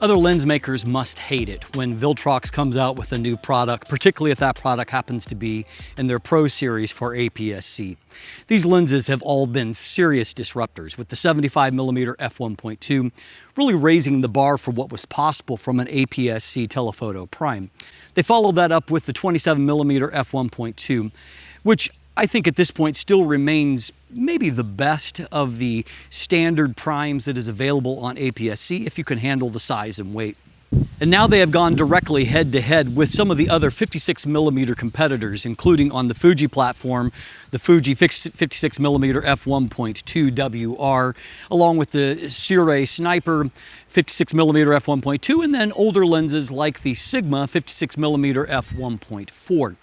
Other lens makers must hate it when Viltrox comes out with a new product, particularly if that product happens to be in their Pro Series for APS-C. These lenses have all been serious disruptors, with the 75mm F1.2 really raising the bar for what was possible from an APS-C telephoto prime. They followed that up with the 27mm F1.2, which I think at this point still remains maybe the best of the standard primes that is available on APS-C if you can handle the size and weight. And now they have gone directly head to head with some of the other 56mm competitors, including on the Fuji platform, the Fuji 56mm F1.2 WR, along with the Sirui Sniper 56mm F1.2, and then older lenses like the Sigma 56mm F1.4.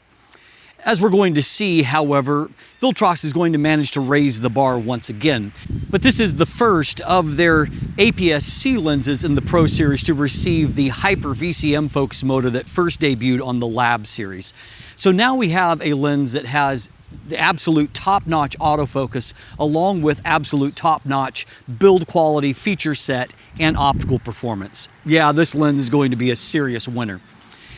As we're going to see, however, Viltrox is going to manage to raise the bar once again. But this is the first of their APS-C lenses in the Pro Series to receive the Hyper VCM focus motor that first debuted on the Lab series. So now we have a lens that has the absolute top-notch autofocus along with absolute top-notch build quality, feature set, and optical performance. Yeah, this lens is going to be a serious winner.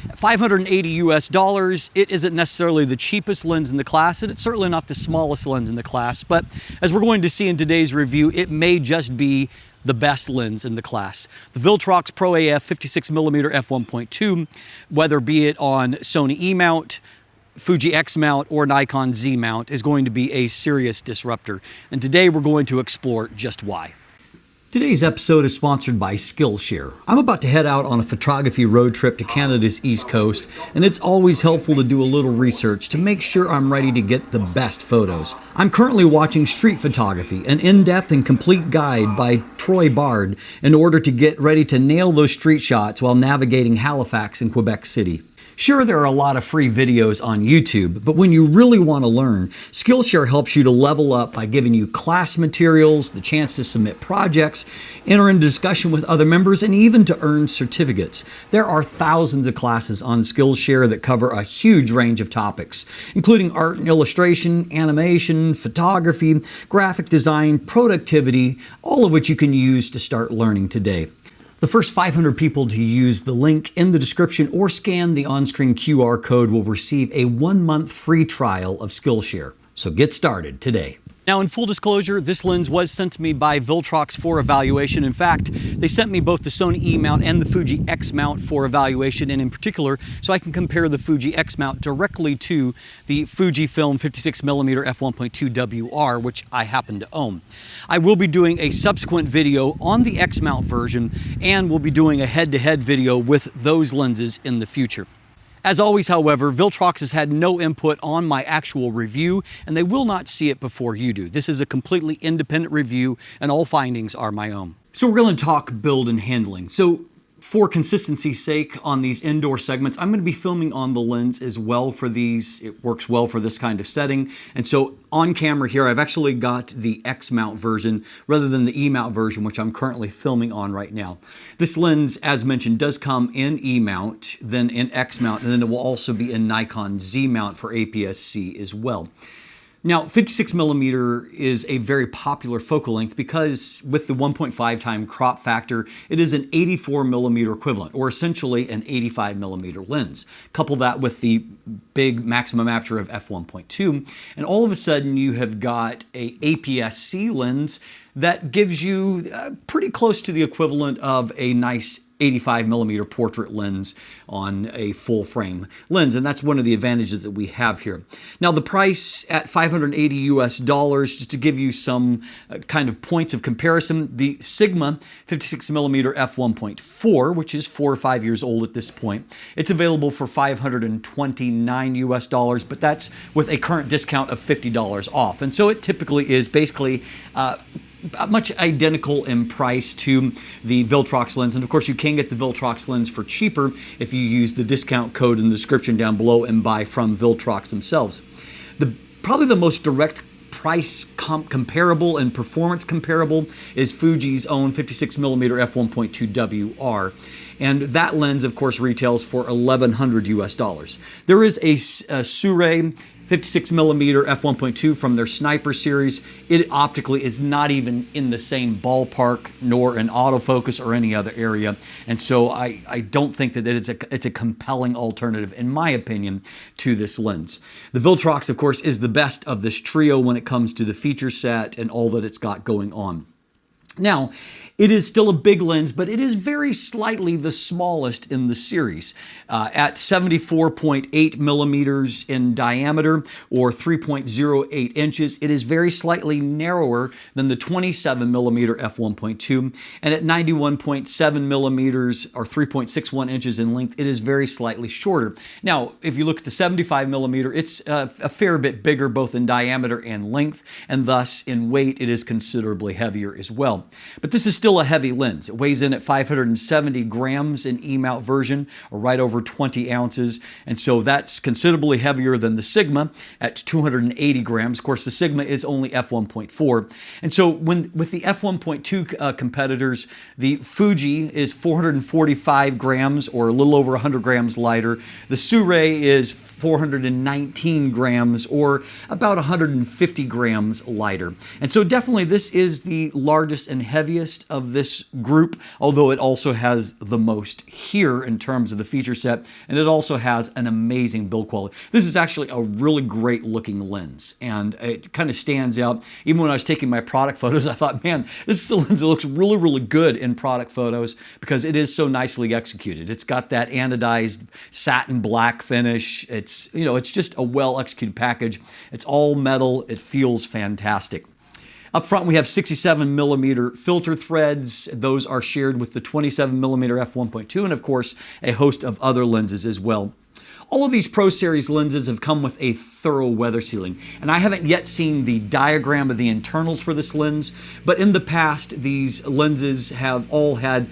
$580 US, it isn't necessarily the cheapest lens in the class, and it's certainly not the smallest lens in the class, but as we're going to see in today's review, it may just be the best lens in the class. The Viltrox Pro AF 56mm F1.2, whether be it on Sony E mount, Fuji X mount, or Nikon Z mount, is going to be a serious disruptor, and today we're going to explore just why. Today's episode is sponsored by Skillshare. I'm about to head out on a photography road trip to Canada's East Coast, and it's always helpful to do a little research to make sure I'm ready to get the best photos. I'm currently watching Street Photography, an in-depth and complete guide by Troy Bard in order to get ready to nail those street shots while navigating Halifax and Quebec City. Sure, there are a lot of free videos on YouTube, but when you really want to learn, Skillshare helps you to level up by giving you class materials, the chance to submit projects, enter in discussion with other members, and even to earn certificates. There are thousands of classes on Skillshare that cover a huge range of topics, including art and illustration, animation, photography, graphic design, productivity, all of which you can use to start learning today. The first 500 people to use the link in the description or scan the on-screen QR code will receive a 1-month free trial of Skillshare. So get started today. Now, in full disclosure, this lens was sent to me by Viltrox for evaluation. In fact, they sent me both the Sony E mount and the Fuji X mount for evaluation, and in particular, so I can compare the Fuji X mount directly to the Fujifilm 56mm F1.2 WR, which I happen to own. I will be doing a subsequent video on the X mount version, and we'll be doing a head-to-head video with those lenses in the future. As always, however, Viltrox has had no input on my actual review, and they will not see it before you do. This is a completely independent review, and all findings are my own. So we're going to talk build and handling. So for consistency's sake on these indoor segments, I'm going to be filming on the lens as well for these. It works well for this kind of setting. And so on camera here, I've actually got the X mount version rather than the E mount version, which I'm currently filming on right now. This lens, as mentioned, does come in E mount, then in X mount, and then it will also be in Nikon Z mount for APS-C as well. Now, 56mm is a very popular focal length because with the 1.5 time crop factor, it is an 84mm equivalent, or essentially an 85mm lens. Couple that with the big maximum aperture of f1.2, and all of a sudden you have got a APS-C lens that gives you pretty close to the equivalent of a nice 85mm portrait lens on a full frame lens, and that's one of the advantages that we have here. Now the price at $580 US, just to give you some kind of points of comparison, the Sigma 56mm f1.4, which is 4 or 5 years old at this point, it's available for $529 US, but that's with a current discount of $50 off, and so it typically is basically much identical in price to the Viltrox lens. And of course, you can get the Viltrox lens for cheaper if you use the discount code in the description down below and buy from Viltrox themselves. Probably the most direct price comparable and performance comparable is Fuji's own 56mm f1.2 WR. And that lens, of course, retails for $1,100 US. There is a Sirui 56mm F1.2 from their Sniper series. It optically is not even in the same ballpark nor in autofocus or any other area. And so I don't think that it's a compelling alternative, in my opinion, to this lens. The Viltrox, of course, is the best of this trio when it comes to the feature set and all that it's got going on. Now, it is still a big lens, but it is very slightly the smallest in the series. At 74.8 millimeters in diameter, or 3.08 inches, it is very slightly narrower than the 27mm F1.2, and at 91.7 millimeters, or 3.61 inches in length, it is very slightly shorter. Now, if you look at the 75mm, it's a fair bit bigger both in diameter and length, and thus in weight it is considerably heavier as well. But this is still a heavy lens. It weighs in at 570 grams in E-mount version, or right over 20 ounces. And so that's considerably heavier than the Sigma at 280 grams. Of course, the Sigma is only f1.4. And so with the f1.2 competitors, the Fuji is 445 grams, or a little over 100 grams lighter. The Sirui is 419 grams, or about 150 grams lighter. And so definitely this is the largest and heaviest of this group, although it also has the most here in terms of the feature set, and it also has an amazing build quality. This is actually a really great looking lens, and it kind of stands out. Even when I was taking my product photos, I thought, man, this is a lens that looks really, really good in product photos because it is so nicely executed. It's got that anodized satin black finish. It's just a well executed package. It's all metal. It feels fantastic. Up front, we have 67mm filter threads. Those are shared with the 27mm f1.2, and of course, a host of other lenses as well. All of these Pro Series lenses have come with a thorough weather sealing, and I haven't yet seen the diagram of the internals for this lens, but in the past, these lenses have all had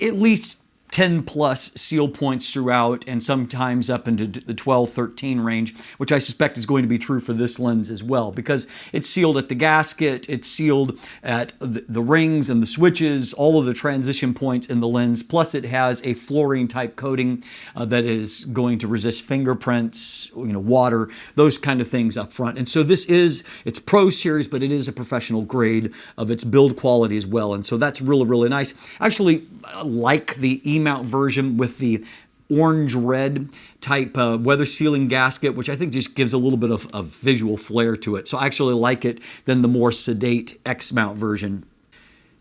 at least 10 plus seal points throughout, and sometimes up into the 12, 13 range, which I suspect is going to be true for this lens as well, because it's sealed at the gasket, it's sealed at the rings and the switches, all of the transition points in the lens, plus it has a fluorine type coating that is going to resist fingerprints, water, those kind of things up front. And so it's Pro Series, but it is a professional grade of its build quality as well. And so that's really, really nice. Actually, like the E-mount version with the orange-red type weather sealing gasket, which I think just gives a little bit of visual flair to it. So I actually like it than the more sedate X-mount version.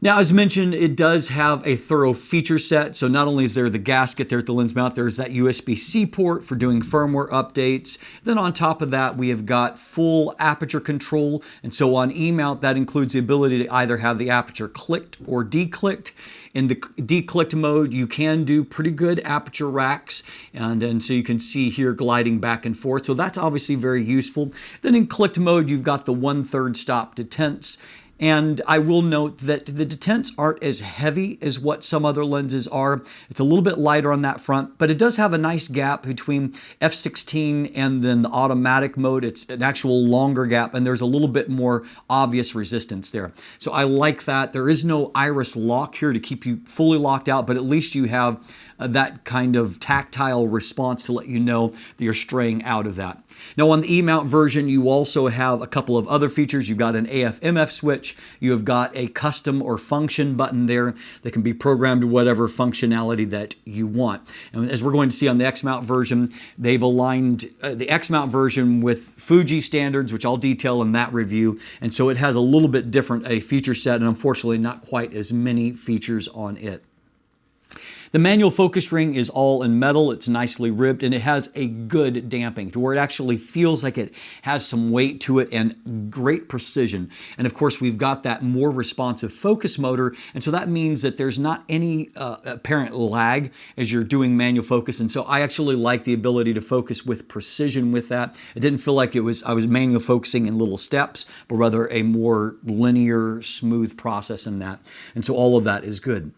Now, as mentioned, it does have a thorough feature set. So not only is there the gasket there at the lens mount, there's that USB-C port for doing firmware updates. Then on top of that, we have got full aperture control. And so on E-mount, that includes the ability to either have the aperture clicked or declicked. In the declicked mode, you can do pretty good aperture racks, and so you can see here gliding back and forth. So that's obviously very useful. Then in clicked mode, you've got the 1/3 stop detents. And I will note that the detents aren't as heavy as what some other lenses are. It's a little bit lighter on that front, but it does have a nice gap between f16 and then the automatic mode. It's an actual longer gap, and there's a little bit more obvious resistance there. So I like that. There is no iris lock here to keep you fully locked out, but at least you have that kind of tactile response to let you know that you're straying out of that. Now on the E-mount version, you also have a couple of other features. You've got an AF/MF switch. You have got a custom or function button there that can be programmed to whatever functionality that you want. And as we're going to see on the X-mount version, they've aligned the X-mount version with Fuji standards, which I'll detail in that review. And so it has a little bit different a feature set, and unfortunately not quite as many features on it. The manual focus ring is all in metal. It's nicely ribbed, and it has a good damping to where it actually feels like it has some weight to it and great precision. And of course, we've got that more responsive focus motor, and so that means that there's not any apparent lag as you're doing manual focus. And so I actually like the ability to focus with precision with that. It didn't feel like I was manual focusing in little steps, but rather a more linear, smooth process in that. And so all of that is good.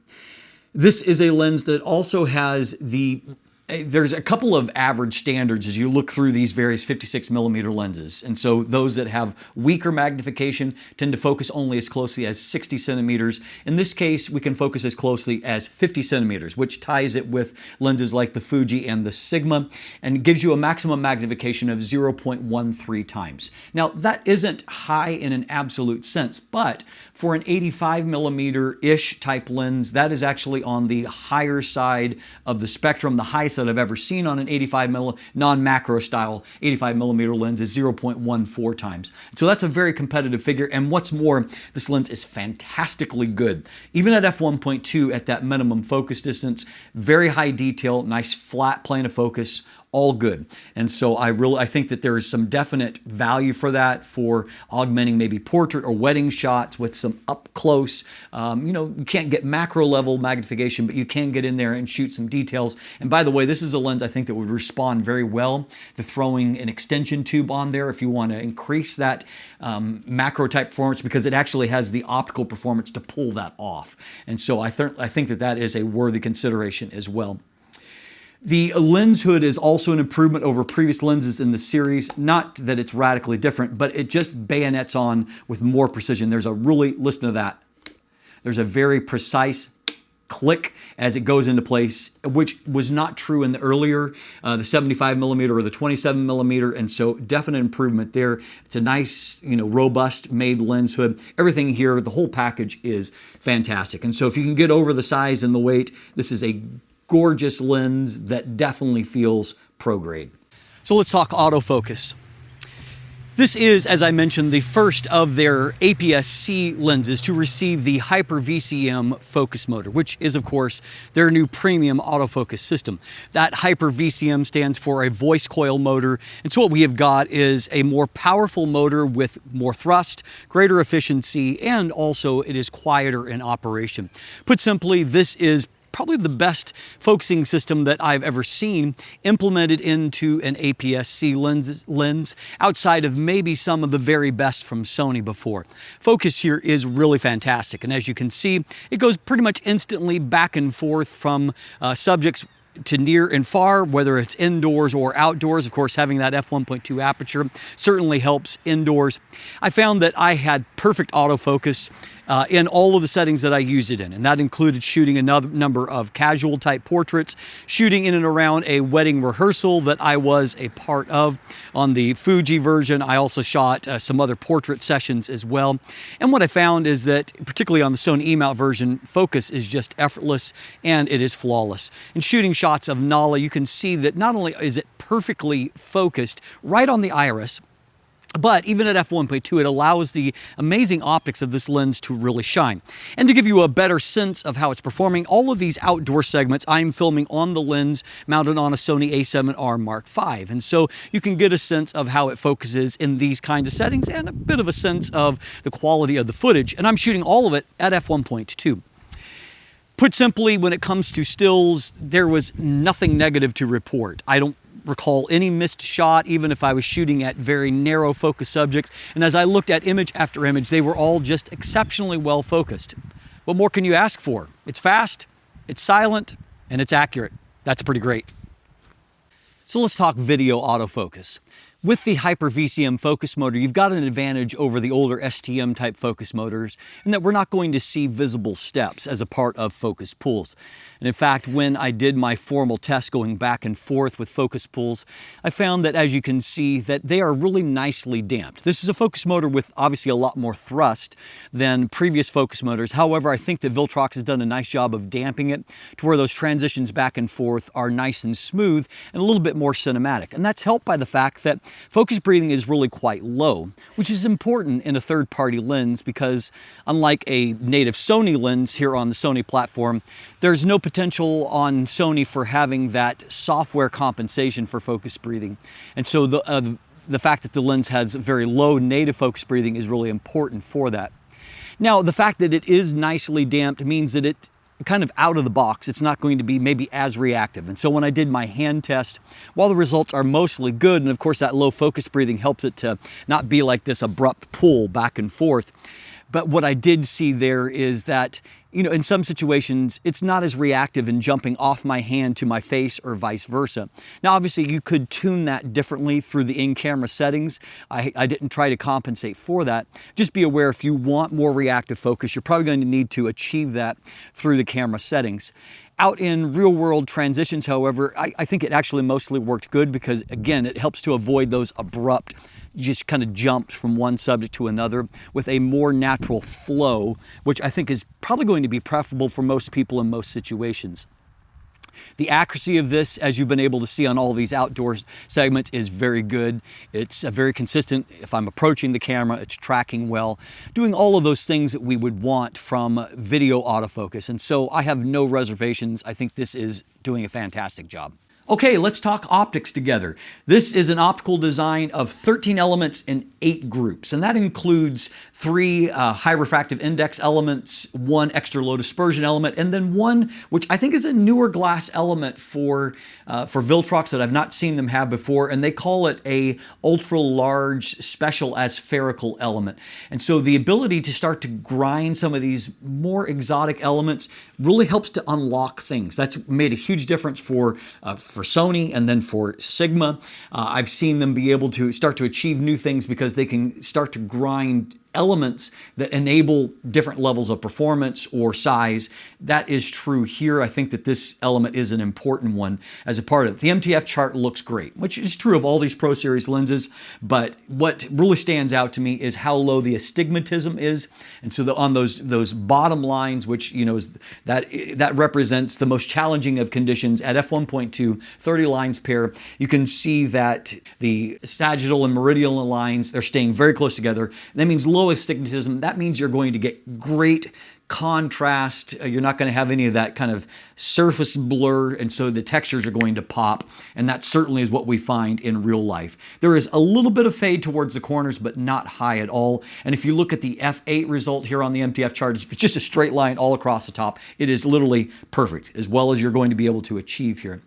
This is a lens that also has the There's a couple of average standards as you look through these various 56mm lenses. And so those that have weaker magnification tend to focus only as closely as 60 centimeters. In this case, we can focus as closely as 50 centimeters, which ties it with lenses like the Fuji and the Sigma, and gives you a maximum magnification of 0.13 times. Now, that isn't high in an absolute sense, but for an 85mm-ish type lens, that is actually on the higher side of the spectrum. The highest that I've ever seen on an 85mm non-macro style 85mm lens is 0.14 times. So that's a very competitive figure, and what's more, this lens is fantastically good. Even at f1.2 at that minimum focus distance, very high detail, nice flat plane of focus, all good. And so I think that there is some definite value for that, for augmenting maybe portrait or wedding shots with some up close. You can't get macro level magnification, but you can get in there and shoot some details. And by the way, this is a lens I think that would respond very well to throwing an extension tube on there if you want to increase that macro type performance, because it actually has the optical performance to pull that off. And so I think that that is a worthy consideration as well. The lens hood is also an improvement over previous lenses in the series. Not that it's radically different, but it just bayonets on with more precision. Listen to that. There's a very precise click as it goes into place, which was not true in the earlier, the 75mm or the 27mm, and so definite improvement there. It's a nice, robust made lens hood. Everything here, the whole package is fantastic. And so if you can get over the size and the weight, this is a gorgeous lens that definitely feels pro grade. So let's talk autofocus. This is, as I mentioned, the first of their APS-C lenses to receive the Hyper VCM focus motor, which is, of course, their new premium autofocus system. That Hyper VCM stands for a voice coil motor, and so what we have got is a more powerful motor with more thrust, greater efficiency, and also it is quieter in operation. Put simply, this is probably the best focusing system that I've ever seen implemented into an APS-C lens outside of maybe some of the very best from Sony before. Focus here is really fantastic, and as you can see, it goes pretty much instantly back and forth from subjects to near and far, whether it's indoors or outdoors. Of course, having that f1.2 aperture certainly helps indoors. I found that I had perfect autofocus in all of the settings that I used it in, and that included shooting a number of casual type portraits, shooting in and around a wedding rehearsal that I was a part of. On the Fuji version, I also shot some other portrait sessions as well. And what I found is that, particularly on the Sony E-mount version, focus is just effortless and it is flawless. In shooting shots of Nala, you can see that not only is it perfectly focused right on the iris, but even at f1.2, it allows the amazing optics of this lens to really shine. And to give you a better sense of how it's performing, all of these outdoor segments I'm filming on the lens mounted on a Sony a7R Mark V. And so you can get a sense of how it focuses in these kinds of settings and a bit of a sense of the quality of the footage. And I'm shooting all of it at f1.2. Put simply, when it comes to stills, there was nothing negative to report. I don't recall any missed shot, even if I was shooting at very narrow focus subjects. And as I looked at image after image, they were all just exceptionally well focused. What more can you ask for? It's fast, it's silent, and it's accurate. That's pretty great. So let's talk video autofocus. With the Hyper VCM focus motor, you've got an advantage over the older STM type focus motors in that we're not going to see visible steps as a part of focus pulls. And in fact, when I did my formal test going back and forth with focus pulls, I found that, as you can see, that they are really nicely damped. This is a focus motor with obviously a lot more thrust than previous focus motors. However, I think that Viltrox has done a nice job of damping it to where those transitions back and forth are nice and smooth and a little bit more cinematic. And that's helped by the fact that focus breathing is really quite low, which is important in a third-party lens because, unlike a native Sony lens here on the Sony platform, there's no potential on Sony for having that software compensation for focus breathing. And so the fact that the lens has very low native focus breathing is really important for that. Now, the fact that it is nicely damped means that it kind of out of the box, it's not going to be maybe as reactive. And so when I did my hand test, while the results are mostly good, and of course that low focus breathing helps it to not be like this abrupt pull back and forth, but what I did see there is that In some situations, it's not as reactive in jumping off my hand to my face or vice versa. Now, obviously, you could tune that differently through the in-camera settings. I didn't try to compensate for that. Just be aware, if you want more reactive focus, you're probably going to need to achieve that through the camera settings. Out in real-world transitions, however, I think it actually mostly worked good because, again, it helps to avoid those abrupt, just kind of jumps from one subject to another with a more natural flow, which I think is probably going to be preferable for most people in most situations. The accuracy of this, as you've been able to see on all these outdoor segments, is very good. It's very consistent. If I'm approaching the camera, it's tracking well, doing all of those things that we would want from video autofocus. And so I have no reservations. I think this is doing a fantastic job. Okay, let's talk optics together. This is an optical design of 13 elements in 8 groups, and that includes 3 high refractive index elements, 1 extra low dispersion element, and then 1 which I think is a newer glass element for Viltrox that I've not seen them have before, and they call it a ultra large special aspherical element. And so the ability to start to grind some of these more exotic elements really helps to unlock things. That's made a huge difference for Sony and then for Sigma. I've seen them be able to start to achieve new things because they can start to grind elements that enable different levels of performance or size. That is true here. I think that this element is an important one as a part of it. The MTF chart looks great, which is true of all these Pro Series lenses, but what really stands out to me is how low the astigmatism is. And so on those bottom lines, which is that represents the most challenging of conditions at f1.2, 30 lines pair, you can see that the sagittal and meridional lines, they're staying very close together. That means low astigmatism. That means you're going to get great contrast. You're not going to have any of that kind of surface blur, and so the textures are going to pop, and that certainly is what we find in real life. There is a little bit of fade towards the corners, but not high at all. And if you look at the F8 result here on the MTF chart, it's just a straight line all across the top. It is literally perfect, as well as you're going to be able to achieve here.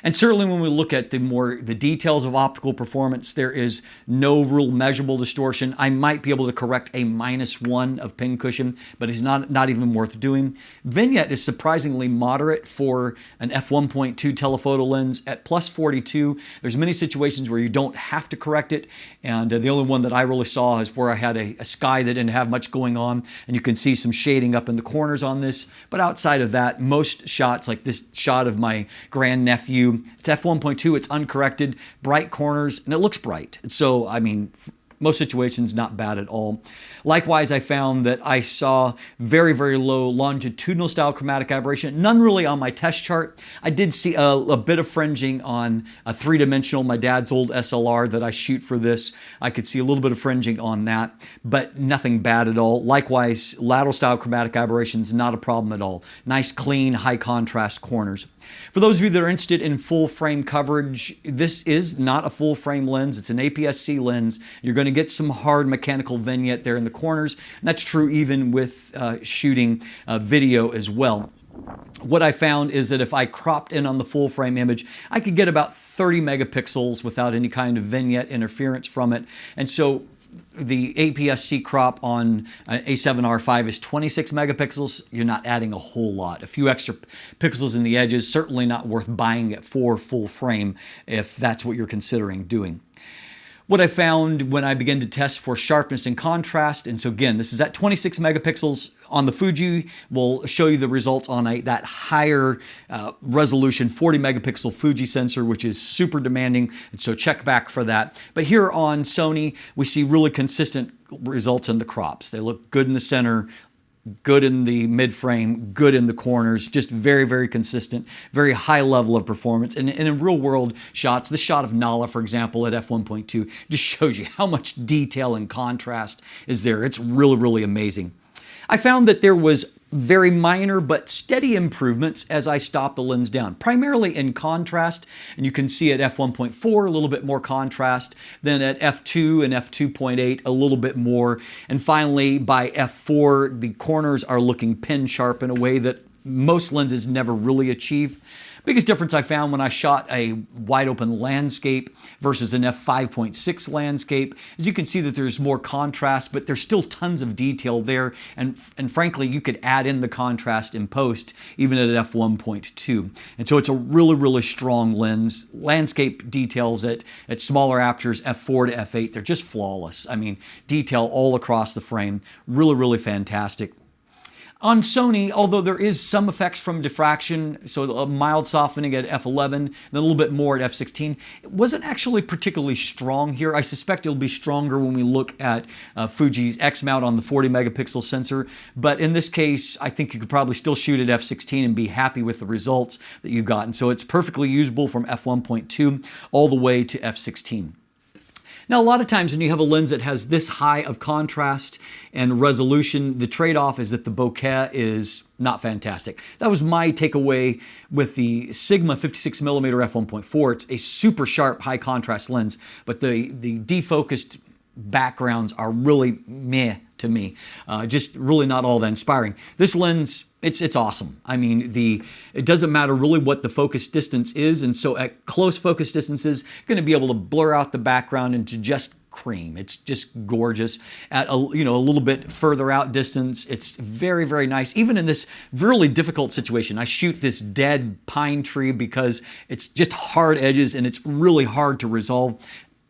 And certainly when we look at the details of optical performance, there is no real measurable distortion. I might be able to correct a -1 of pincushion, but it's not even worth doing. Vignette is surprisingly moderate for an f1.2 telephoto lens at +42. There's many situations where you don't have to correct it, and the only one that I really saw is where I had a sky that didn't have much going on, and you can see some shading up in the corners on this. But outside of that, most shots, like this shot of my grandnephew, it's f1.2, it's uncorrected, bright corners, and it looks bright. And so, I mean, most situations, not bad at all. Likewise, I found that I saw very, very low longitudinal style chromatic aberration, none really on my test chart. I did see a bit of fringing on a 3-dimensional, my dad's old SLR that I shoot for this. I could see a little bit of fringing on that, but nothing bad at all. Likewise, lateral style chromatic aberrations, not a problem at all. Nice, clean, high contrast corners. For those of you that are interested in full frame coverage, this is not a full frame lens. It's an APS-C lens. You're going to get some hard mechanical vignette there in the corners. And that's true even with shooting video as well. What I found is that if I cropped in on the full frame image, I could get about 30 megapixels without any kind of vignette interference from it. And so the APS-C crop on A7R5 is 26 megapixels. You're not adding a whole lot. A few extra pixels in the edges, certainly not worth buying it for full frame if that's what you're considering doing. What I found when I began to test for sharpness and contrast, and so again, this is at 26 megapixels on the Fuji. We'll show you the results on that higher resolution 40 megapixel Fuji sensor, which is super demanding, and so check back for that. But here on Sony, we see really consistent results in the crops. They look good in the center, good in the mid frame, good in the corners, just very, very consistent, very high level of performance. And in real world shots, this shot of Nala, for example, at f1.2, just shows you how much detail and contrast is there. It's really, really amazing. I found that there was very minor but steady improvements as I stopped the lens down, primarily in contrast. And you can see at f1.4 a little bit more contrast, then at f2 and f2.8 a little bit more. And finally by f4, the corners are looking pin sharp in a way that most lenses never really achieve. Biggest difference I found when I shot a wide open landscape versus an f5.6 landscape is you can see that there's more contrast, but there's still tons of detail there. And frankly, you could add in the contrast in post, even at f1.2. And so it's a really, really strong lens. Landscape details at smaller apertures, f4 to f8, they're just flawless. I mean, detail all across the frame. Really, really fantastic. On Sony, although there is some effects from diffraction, so a mild softening at f11, and a little bit more at f16, it wasn't actually particularly strong here. I suspect it'll be stronger when we look at Fuji's X mount on the 40 megapixel sensor, but in this case, I think you could probably still shoot at f16 and be happy with the results that you've gotten. So it's perfectly usable from f1.2 all the way to f16. Now, a lot of times when you have a lens that has this high of contrast and resolution, the trade-off is that the bokeh is not fantastic. That was my takeaway with the Sigma 56mm f1.4. It's a super sharp, high contrast lens, but the defocused backgrounds are really meh to me. Just really not all that inspiring. This lens, it's awesome. I mean, it doesn't matter really what the focus distance is, and so at close focus distances, you're going to be able to blur out the background into just cream. It's just gorgeous. At a little bit further out distance, it's very, very nice. Even in this really difficult situation, I shoot this dead pine tree because it's just hard edges and it's really hard to resolve.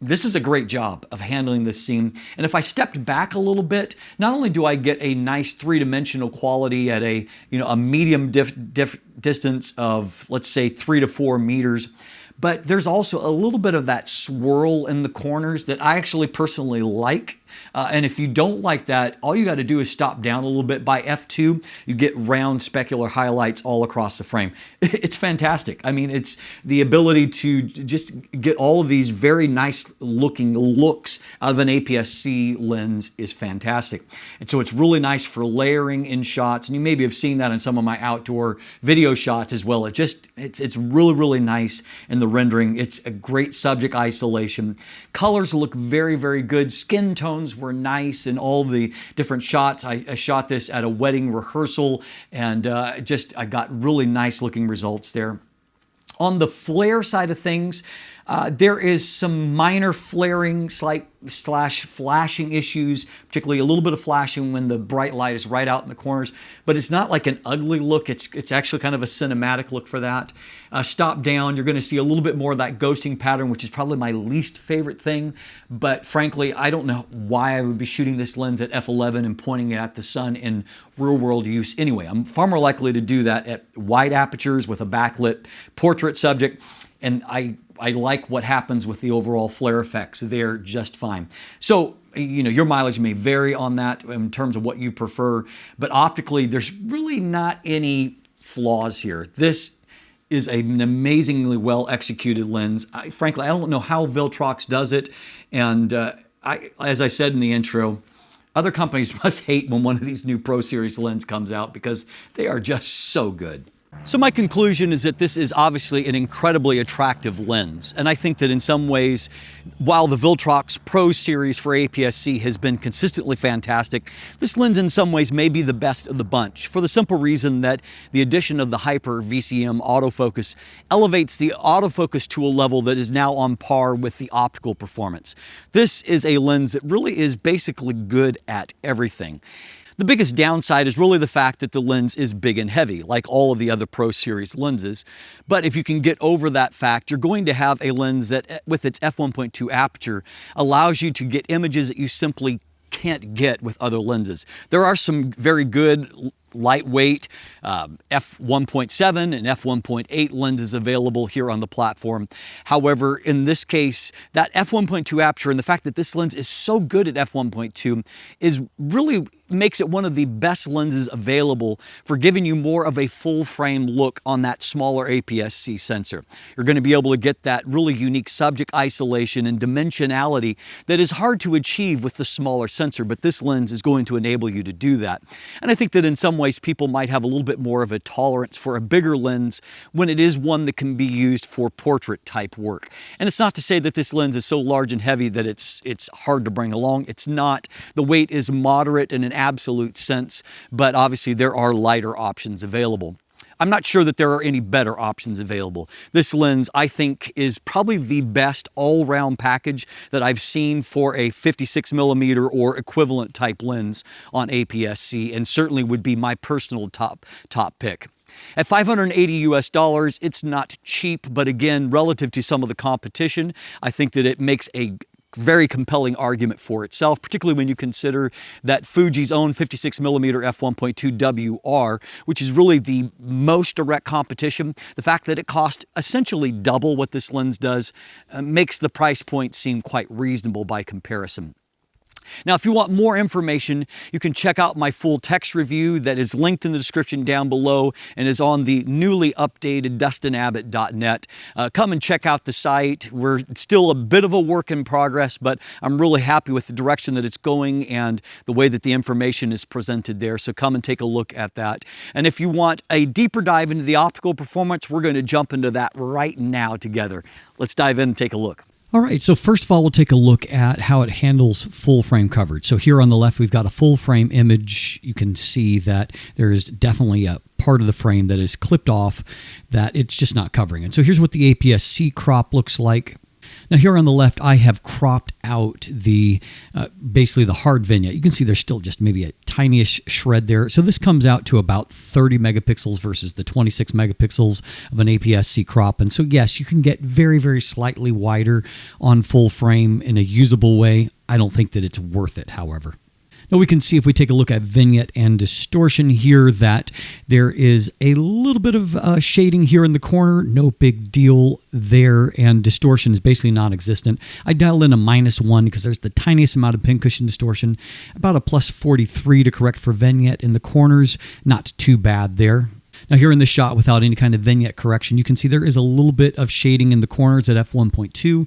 This is a great job of handling this scene. And if I stepped back a little bit, not only do I get a nice three-dimensional quality at a medium distance of, let's say, 3 to 4 meters, but there's also a little bit of that swirl in the corners that I actually personally like. And if you don't like that, all you got to do is stop down a little bit. By f2, you get round specular highlights all across the frame. It's fantastic. I mean, it's the ability to just get all of these very nice looking looks out of an APS-C lens is fantastic. And so it's really nice for layering in shots. And you maybe have seen that in some of my outdoor video shots as well. It's really, really nice in the rendering. It's a great subject isolation. Colors look very, very good. Skin tones were nice in all the different shots. I shot this at a wedding rehearsal, and I got really nice looking results there. On the flare side of things, there is some minor flaring / flashing issues, particularly a little bit of flashing when the bright light is right out in the corners, but it's not like an ugly look. It's actually kind of a cinematic look for that. Stop down, you're going to see a little bit more of that ghosting pattern, which is probably my least favorite thing, but frankly, I don't know why I would be shooting this lens at f11 and pointing it at the sun in real-world use anyway. I'm far more likely to do that at wide apertures with a backlit portrait subject, and I like what happens with the overall flare effects. They're just fine. So, your mileage may vary on that in terms of what you prefer, but optically, there's really not any flaws here. This is an amazingly well executed lens. Frankly, I don't know how Viltrox does it, and as I said in the intro, other companies must hate when one of these new Pro Series lenses comes out because they are just so good. So my conclusion is that this is obviously an incredibly attractive lens. And I think that in some ways, while the Viltrox Pro Series for APS-C has been consistently fantastic, this lens in some ways may be the best of the bunch for the simple reason that the addition of the Hyper VCM autofocus elevates the autofocus to a level that is now on par with the optical performance. This is a lens that really is basically good at everything. The biggest downside is really the fact that the lens is big and heavy, like all of the other Pro Series lenses. But if you can get over that fact, you're going to have a lens that, with its f1.2 aperture, allows you to get images that you simply can't get with other lenses. There are some very good lightweight f1.7 and f1.8 lenses available here on the platform. However, in this case, that f1.2 aperture and the fact that this lens is so good at f1.2 is really makes it one of the best lenses available for giving you more of a full frame look on that smaller APS-C sensor. You're going to be able to get that really unique subject isolation and dimensionality that is hard to achieve with the smaller sensor, but this lens is going to enable you to do that. And I think that in some ways people might have a little bit more of a tolerance for a bigger lens when it is one that can be used for portrait type work. And it's not to say that this lens is so large and heavy that it's hard to bring along. It's not. The weight is moderate in an absolute sense, but obviously there are lighter options available. I'm not sure that there are any better options available. This lens, I think, is probably the best all-round package that I've seen for a 56mm or equivalent type lens on APS-C, and certainly would be my personal top pick. At $580 US, it's not cheap, but again, relative to some of the competition, I think that it makes a very compelling argument for itself, particularly when you consider that Fuji's own 56mm F1.2 WR, which is really the most direct competition, the fact that it costs essentially double what this lens does makes the price point seem quite reasonable by comparison. Now, if you want more information, you can check out my full text review that is linked in the description down below and is on the newly updated dustinabbott.net. Come and check out the site. We're still a bit of a work in progress, but I'm really happy with the direction that it's going and the way that the information is presented there. So come and take a look at that. And if you want a deeper dive into the optical performance, we're going to jump into that right now together. Let's dive in and take a look. All right, so first of all, we'll take a look at how it handles full frame coverage. So here on the left, we've got a full frame image. You can see that there is definitely a part of the frame that is clipped off that it's just not covering. And so here's what the APS-C crop looks like. Now here on the left, I have cropped out the basically the hard vignette. You can see there's still just maybe a tinyish shred there. So this comes out to about 30 megapixels versus the 26 megapixels of an APS-C crop. And so yes, you can get very, very slightly wider on full frame in a usable way. I don't think that it's worth it, however. Now we can see if we take a look at vignette and distortion here that there is a little bit of shading here in the corner, no big deal there, and distortion is basically non-existent. I dialed in a -1 because there's the tiniest amount of pincushion distortion, about a +43 to correct for vignette in the corners, not too bad there. Now here in this shot without any kind of vignette correction, you can see there is a little bit of shading in the corners at f1.2.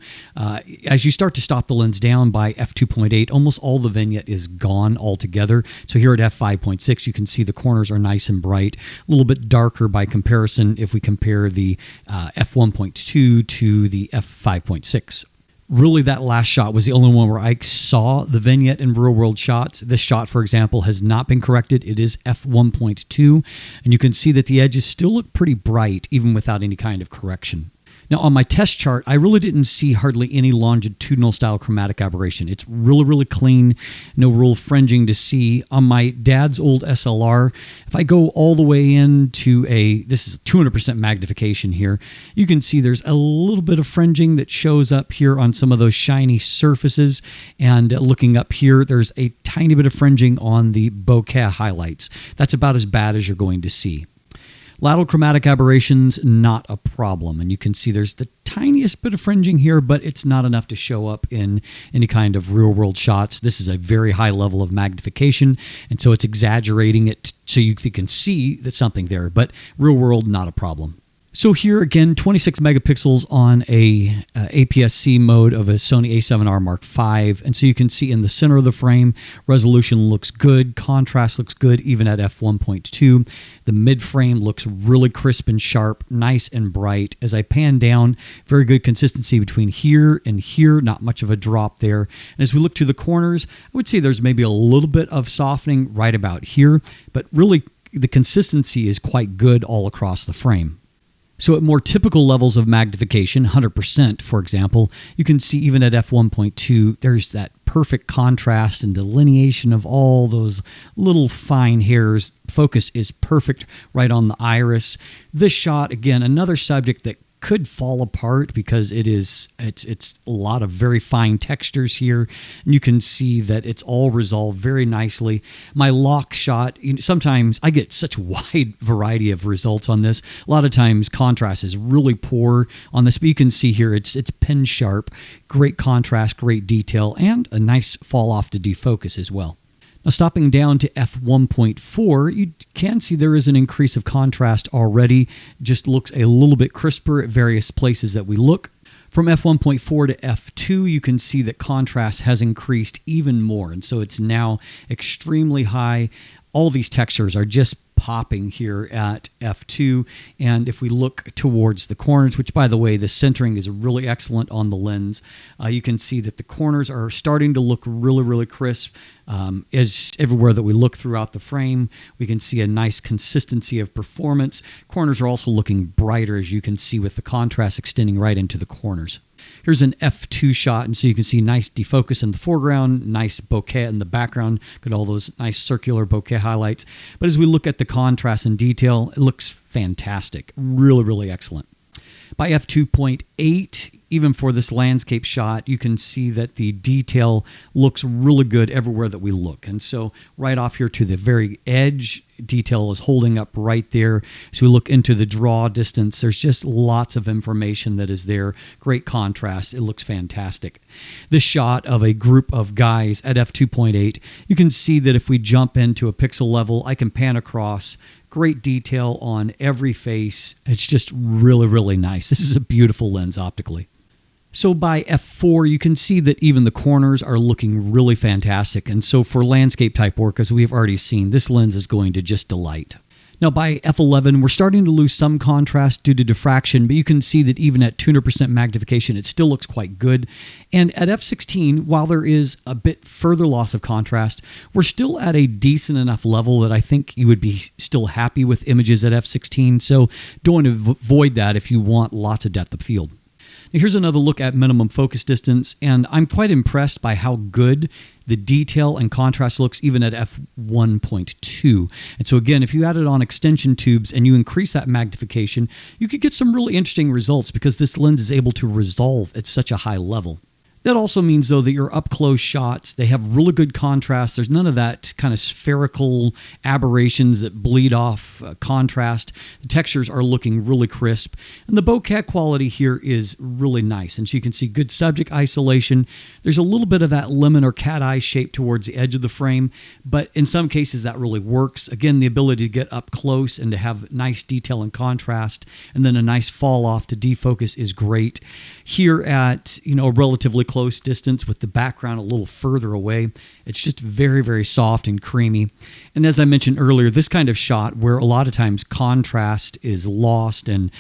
As you start to stop the lens down by f2.8, almost all the vignette is gone altogether. So here at f5.6, you can see the corners are nice and bright, a little bit darker by comparison if we compare the f1.2 to the f5.6. Really, that last shot was the only one where I saw the vignette in real-world shots. This shot, for example, has not been corrected. It is f1.2, and you can see that the edges still look pretty bright, even without any kind of correction. Now, on my test chart, I really didn't see hardly any longitudinal style chromatic aberration. It's really, really clean, no real fringing to see. On my dad's old SLR, if I go all the way into this is 200% magnification here, you can see there's a little bit of fringing that shows up here on some of those shiny surfaces. And looking up here, there's a tiny bit of fringing on the bokeh highlights. That's about as bad as you're going to see. Lateral chromatic aberrations, not a problem. And you can see there's the tiniest bit of fringing here, but it's not enough to show up in any kind of real-world shots. This is a very high level of magnification, and so it's exaggerating it so you can see that something there, but real-world, not a problem. So here again, 26 megapixels on a APS-C mode of a Sony a7R Mark V. And so you can see in the center of the frame, resolution looks good, contrast looks good, even at f1.2. The mid frame looks really crisp and sharp, nice and bright. As I pan down, very good consistency between here and here, not much of a drop there. And as we look to the corners, I would say there's maybe a little bit of softening right about here, but really the consistency is quite good all across the frame. So at more typical levels of magnification, 100% for example, you can see even at f1.2, there's that perfect contrast and delineation of all those little fine hairs. Focus is perfect right on the iris. This shot, again, another subject that could fall apart because it's a lot of very fine textures here, and you can see that it's all resolved very nicely. My lock shot, sometimes I get such a wide variety of results on this. A lot of times contrast is really poor on this, but you can see here it's pin sharp, great contrast, great detail, and a nice fall off to defocus as well. Now stopping down to f1.4, you can see there is an increase of contrast already. Just looks a little bit crisper at various places that we look. From f1.4 to f2, you can see that contrast has increased even more, and so it's now extremely high. All these textures are just popping here at f2. And if we look towards the corners, which by the way, the centering is really excellent on the lens, you can see that the corners are starting to look really, really crisp. As everywhere that we look throughout the frame, we can see a nice consistency of performance. Corners are also looking brighter, as you can see, with the contrast extending right into the corners. Here's an f2 shot, and so you can see nice defocus in the foreground, nice bokeh in the background, got all those nice circular bokeh highlights. But as we look at the contrast and detail, it looks fantastic. Really, really excellent. By f2.8, even for this landscape shot, you can see that the detail looks really good everywhere that we look. And so right off here to the very edge, detail is holding up right there. So we look into the draw distance, there's just lots of information that is there. Great contrast. It looks fantastic. This shot of a group of guys at f2.8, you can see that if we jump into a pixel level, I can pan across. Great detail on every face. It's just really, really nice. This is a beautiful lens optically. So by f4, you can see that even the corners are looking really fantastic. And so for landscape type work, as we've already seen, this lens is going to just delight. Now by f11, we're starting to lose some contrast due to diffraction, but you can see that even at 200% magnification, it still looks quite good. And at f16, while there is a bit further loss of contrast, we're still at a decent enough level that I think you would be still happy with images at f16. So don't want to avoid that if you want lots of depth of field. Now here's another look at minimum focus distance, and I'm quite impressed by how good the detail and contrast looks even at f1.2. And so again, if you added on extension tubes and you increase that magnification, you could get some really interesting results because this lens is able to resolve at such a high level. That also means, though, that your up-close shots, they have really good contrast. There's none of that kind of spherical aberrations that bleed off contrast. The textures are looking really crisp. And the bokeh quality here is really nice. And so you can see good subject isolation. There's a little bit of that lemon or cat eye shape towards the edge of the frame, but in some cases that really works. Again, the ability to get up close and to have nice detail and contrast, and then a nice fall off to defocus is great. Here at, a relatively close distance with the background a little further away, it's just very, very soft and creamy. And as I mentioned earlier, this kind of shot where a lot of times contrast is lost and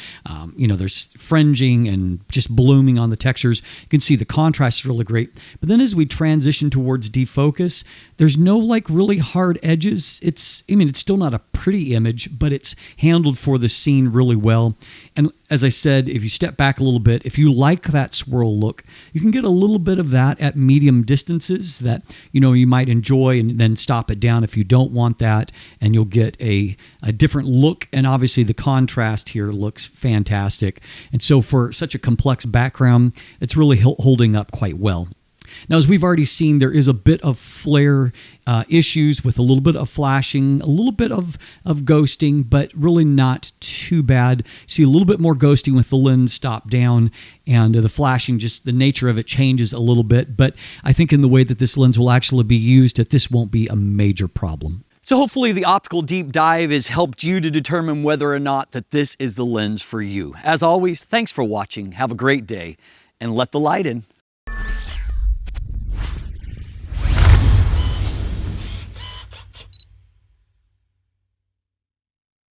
there's fringing and just blooming on the textures, you can see the contrast is really great. But then as we transition towards defocus, there's no really hard edges. It's still not a pretty image, but it's handled for the scene really well. And as I said, if you step back a little bit, if you like that swirl look, you can get a little bit of that at medium distances that you might enjoy, and then stop it down if you don't want that, and you'll get a different look. And obviously the contrast here looks fantastic. And so for such a complex background, it's really holding up quite well. Now, as we've already seen, there is a bit of flare issues with a little bit of flashing, a little bit of ghosting, but really not too bad. See a little bit more ghosting with the lens stopped down, and the flashing, just the nature of it changes a little bit. But I think in the way that this lens will actually be used, that this won't be a major problem. So hopefully the optical deep dive has helped you to determine whether or not that this is the lens for you. As always, thanks for watching. Have a great day, and let the light in.